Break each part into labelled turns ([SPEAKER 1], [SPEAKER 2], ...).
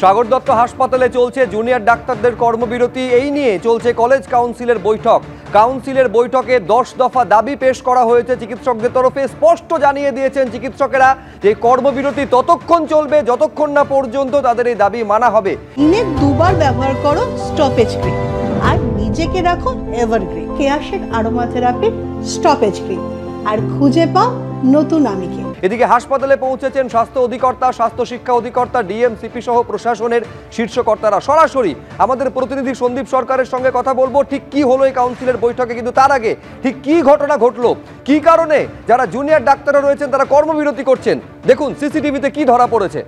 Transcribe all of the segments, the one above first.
[SPEAKER 1] সাগর দত্ত হাসপাতালে চলছে জুনিয়র ডাক্তারদের কর্মবিরতি। এই নিয়ে চলছে কলেজ কাউন্সিলের বৈঠক। কাউন্সিলের বৈঠকে 10 দফা দাবি পেশ করা হয়েছে চিকিৎসকদের তরফে। স্পষ্ট জানিয়ে দিয়েছেন চিকিৎসকেরা যে কর্মবিরতি ততক্ষণ চলবে যতক্ষণ না পর্যন্ত তাদের এই দাবি মানা হবে।
[SPEAKER 2] দিনে দুবার ব্যবহার করো স্টপেজ ক্রিম আর নিজেকে রাখো এভারগ্রিন কেয়াশেড আরোমা থেরাপি স্টপেজ ক্রিম আর খুঁজে পাও নতুন আমিকে।
[SPEAKER 1] এদিকে হাসপাতালে পৌঁছেছেন স্বাস্থ্য অধিকর্তা, স্বাস্থ্য শিক্ষা অধিকর্তা, ডিএমসিপি সহ প্রশাসনের শীর্ষকর্তারা। সরাসরি আমাদের প্রতিনিধি সন্দীপ সরকারের সঙ্গে কথা বলবো ঠিক কি হলো এই কাউন্সিলের বৈঠকে, কিন্তু তার আগে ঠিক কি ঘটনা ঘটলো, কি কারণে যারা জুনিয়র ডাক্তাররা রয়েছেন তারা কর্মবিরতি করছেন, দেখুন সিসিটিভিতে কি ধরা পড়েছে।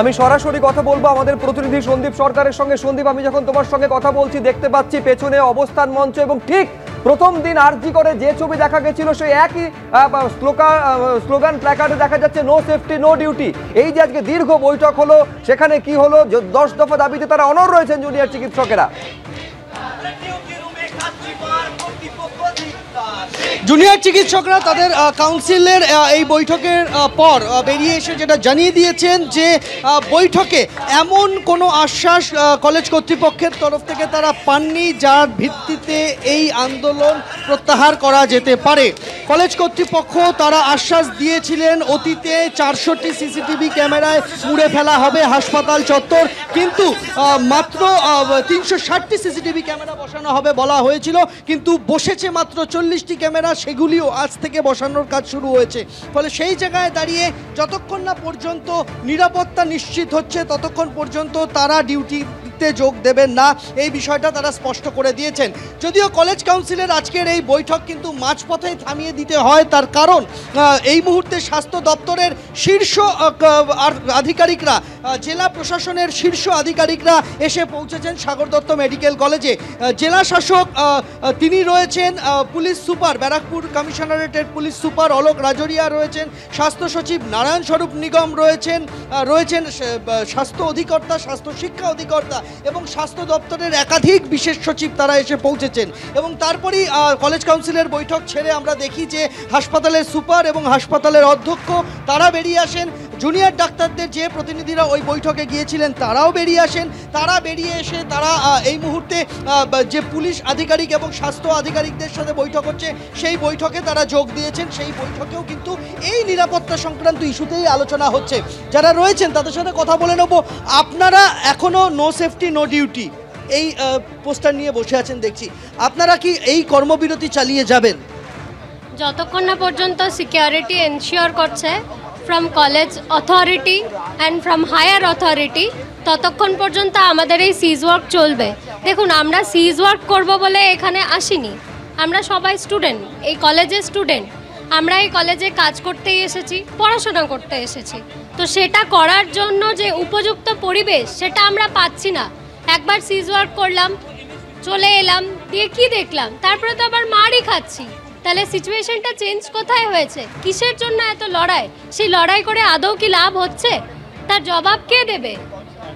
[SPEAKER 1] আমি সরাসরি কথা বলবো আমাদের প্রতিনিধি সন্দীপ সরকারের সঙ্গে। সন্দীপ, আমি যখন তোমার সঙ্গে কথা বলছি দেখতে পাচ্ছি পেছনে অবস্থান মঞ্চ এবং ঠিক প্রথম দিন আরজি করে যে ছবি দেখা গেছিল সেই একই স্লোগান প্ল্যাকার্ডে দেখা যাচ্ছে নো সেফটি নো ডিউটি। এই যে আজকে দীর্ঘ বৈঠক হলো সেখানে কি হলো? 10 দফা দাবিতে তারা অনড় রয়েছেন জুনিয়র চিকিৎসকেরা।
[SPEAKER 3] জুনিয়র চিকিৎসকরা তাদের কাউন্সিলের এই বৈঠকের পর বেরিয়ে এসে যেটা জানিয়ে দিয়েছেন যে বৈঠকে এমন কোনো আশ্বাস কলেজ কর্তৃপক্ষের তরফ থেকে তারা পাননি যার ভিত্তিতে এই আন্দোলন প্রত্যাহার করা যেতে পারে। কলেজ কর্তৃপক্ষ তারা আশ্বাস দিয়েছিলেন অতীতে 400টি সিসিটিভি ক্যামেরায় মুড়ে ফেলা হবে হাসপাতাল চত্বর, কিন্তু মাত্র 360টি সিসিটিভি ক্যামেরা বসানো হবে বলা হয়েছিল, কিন্তু বসেছে মাত্র 40টি ক্যামেরা, সেগুলিও আজ থেকে বসানোর কাজ শুরু হয়েছে। ফলে সেই জায়গায় দাঁড়িয়ে যতক্ষণ না পর্যন্ত নিরাপত্তা নিশ্চিত হচ্ছে ততক্ষণ পর্যন্ত তারা ডিউটিতে যোগ দেবেন না, এই বিষয়টা তারা স্পষ্ট করে দিয়েছেন। যদিও কলেজ কাউন্সিলের আজকের এই বৈঠক কিন্তু মাঝপথেই থামিয়ে দিতে হয়, তার কারণ এই মুহূর্তে স্বাস্থ্য দপ্তরের শীর্ষ আধিকারিকরা, জেলা প্রশাসনের শীর্ষ আধিকারিকরা এসে পৌঁছেছেন সাগর দত্ত মেডিকেল কলেজে। জেলা শাসক তিনি রয়েছেন, পুলিশ সুপার ব্যারাকপুর কমিশনারেটের পুলিশ সুপার অলোক রাজরিয়া রয়েছেন, স্বাস্থ্য সচিব নারায়ণ স্বরূপ নিগম রয়েছেন স্বাস্থ্য অধিকর্তা, স্বাস্থ্য শিক্ষা অধিকর্তা এবং স্বাস্থ্য দপ্তরের একাধিক বিশেষ সচিব তারা এসে পৌঁছেছেন। এবং তারপরেই কলেজ কাউন্সিলের বৈঠক ছেড়ে আমরা দেখি যে হাসপাতালের সুপার এবং হাসপাতালের অধ্যক্ষ তারা বেরিয়ে আসেন। জুনিয়র ডাক্তারদের যে প্রতিনিধিরা ওই বৈঠকে গিয়েছিলেন তারাও বেরিয়ে আসেন। তারা বেরিয়ে এসে তারা এই মুহূর্তে যে পুলিশ আধিকারিক এবং স্বাস্থ্য আধিকারিকদের সাথে বৈঠক হচ্ছে সেই বৈঠকে তারা যোগ দিয়েছেন। সেই বৈঠকেও কিন্তু এই নিরাপত্তা সংক্রান্ত ইস্যুতেই আলোচনা হচ্ছে। যারা রয়েছেন তাদের সাথে কথা বলে নেব। আপনারা এখনও নো সেফটি নো ডিউটি এই পোস্টার নিয়ে বসে আছেন দেখছি, আপনারা কি এই কর্মবিরতি চালিয়ে যাবেন
[SPEAKER 4] যতক্ষণ না পর্যন্ত সিকিউরিটি এনশিওর করছে from college authority and from higher authority, ততক্ষণ পর্যন্ত আমাদের এই সিজ ওয়ার্ক চলবে। দেখুন, আমরা সিজ ওয়ার্ক করব বলে এখানে আসিনি, আমরা সবাই স্টুডেন্ট, এই কলেজের স্টুডেন্ট। আমরা এই কলেজে কাজ করতেই এসেছি, পড়াশোনা করতে এসেছি, তো সেটা করার জন্য যে উপযুক্ত পরিবেশ সেটা আমরা পাচ্ছি না। একবার সিজ ওয়ার্ক করলাম, চলে এলাম, দিয়ে কি দেখলাম, তারপরে তো আবার মারই খাচ্ছি। তাহলে সিচুয়েশনটা চেঞ্জ কোথায় হয়েছে? কিসের জন্য এত লড়াই? সেই লড়াই করে আদৌ কি লাভ হচ্ছে? তার জবাব কে দেবে?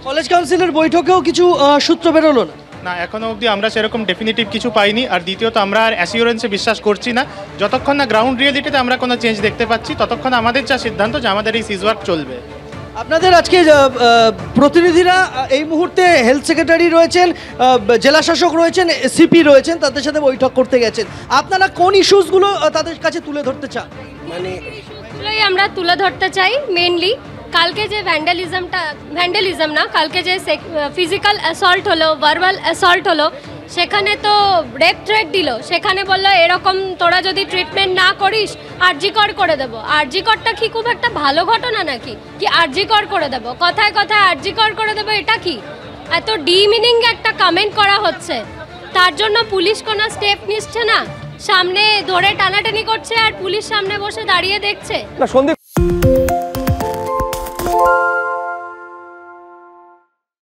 [SPEAKER 3] কলেজ কাউন্সিলের বৈঠকেও কিছু সূত্র বেরোলো না?
[SPEAKER 5] না, এখনো অবধি আমরা সেরকম ডেফিনেটিভ কিছু পাইনি। আর দ্বিতীয়ত আমরা আর অ্যাসিওরেন্সে বিশ্বাস করছি না। যতক্ষণ না গ্রাউন্ড রিয়েলিটিতে আমরা কোনো চেঞ্জ দেখতে পাচ্ছি ততক্ষণ আমাদের যা সিদ্ধান্ত যে আমাদের এই সিজ ওয়ার্ক চলবে।
[SPEAKER 3] আপনাদের আজকে প্রতিনিধিরা এই মুহূর্তে হেলথ সেক্রেটারি রয়েছেন, জেলা শাসক রয়েছেন, সিপি রয়েছেন, তাদের সাথে বৈঠক করতে গেছেন। আপনারা কোন ইস্যুসগুলো তাদের কাছে তুলে ধরতে চান?
[SPEAKER 4] মানে আমরা তুলে ধরতে চাই মেনলি কালকে যে ভ্যান্ডালিজম না, কালকে যে ফিজিক্যাল অ্যাসল্ট হলো, ভার্বাল অ্যাসল্ট হলো, সেখানে তো রেপ থ্রেট দিল, সেখানে বললো এরকম তোরা যদি ট্রিটমেন্ট না করিস আরজিকর করে দেবো। আরজিকরটা কি খুব একটা ভালো ঘটনা নাকি? কি আরজিকর করে দেবো? কথায় কথায় আরজিকর করে দেবো, এটা কি এত ডিমিনিং একটা কমেন্ট করা হচ্ছে? তার জন্য পুলিশ কোনো স্টেপ নিচ্ছে না। সামনে ধরে টানাটানি করছে আর পুলিশ সামনে বসে দাঁড়িয়ে দেখছে।
[SPEAKER 1] না সন্দীপ